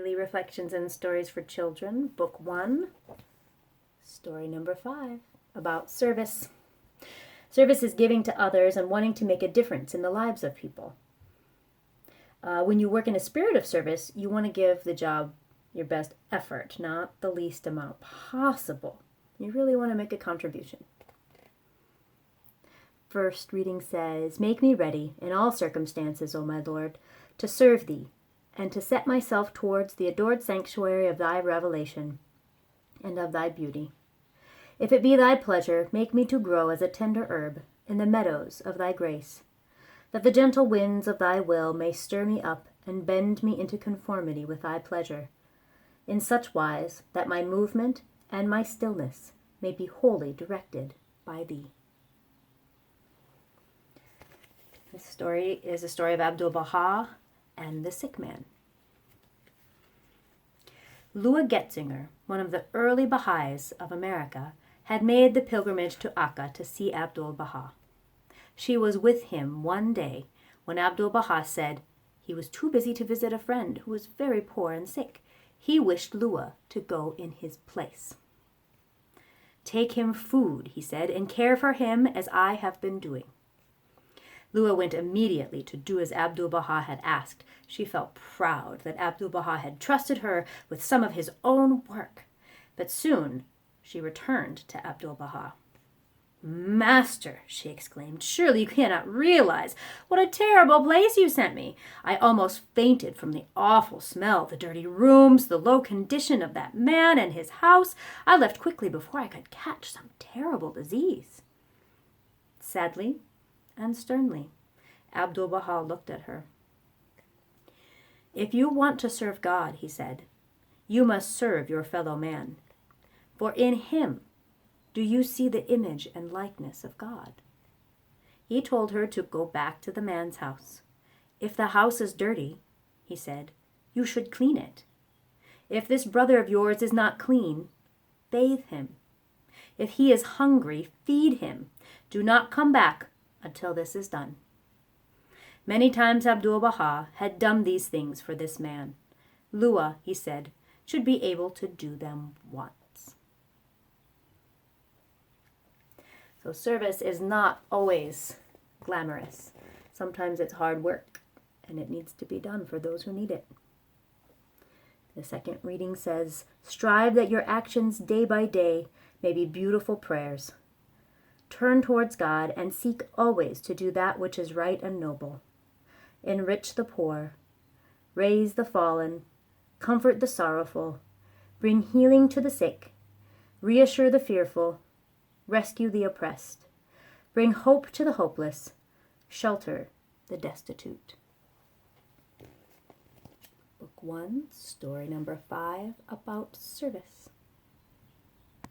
Daily Reflections and Stories for Children, Book 1, Story number 5, about service. Service is giving to others and wanting to make a difference in the lives of people. When you work in a spirit of service, you want to give the job your best effort, not the least amount possible. You really want to make a contribution. First reading says, "Make me ready in all circumstances, O my Lord, to serve thee, and to set myself towards the adored sanctuary of thy revelation and of thy beauty. If it be thy pleasure, make me to grow as a tender herb in the meadows of thy grace, that the gentle winds of thy will may stir me up and bend me into conformity with thy pleasure, in such wise that my movement and my stillness may be wholly directed by thee." This story is a story of Abdu'l-Baha and the sick man. Lua Getzinger, one of the early Baha'is of America, had made the pilgrimage to Akka to see Abdu'l-Baha. She was with him one day when Abdu'l-Baha said he was too busy to visit a friend who was very poor and sick. He wished Lua to go in his place. "Take him food," he said, "and care for him as I have been doing." Lua went immediately to do as Abdu'l-Baha had asked. She felt proud that Abdu'l-Baha had trusted her with some of his own work. But soon she returned to Abdu'l-Baha. "Master," she exclaimed, "surely you cannot realize what a terrible place you sent me. I almost fainted from the awful smell, the dirty rooms, the low condition of that man and his house. I left quickly before I could catch some terrible disease." Sadly and sternly, Abdu'l-Baha looked at her. "If you want to serve God," he said, "you must serve your fellow man. For in him do you see the image and likeness of God." He told her to go back to the man's house. "If the house is dirty," he said, "you should clean it. If this brother of yours is not clean, bathe him. If he is hungry, feed him. Do not come back until this is done." Many times Abdu'l-Baha had done these things for this man. Lua, he said, should be able to do them once. So service is not always glamorous. Sometimes it's hard work, and it needs to be done for those who need it. The second reading says, "Strive that your actions day by day may be beautiful prayers. Turn towards God and seek always to do that which is right and noble. Enrich the poor, raise the fallen, comfort the sorrowful, bring healing to the sick, reassure the fearful, rescue the oppressed, bring hope to the hopeless, shelter the destitute." Book 1, Story number 5, about service.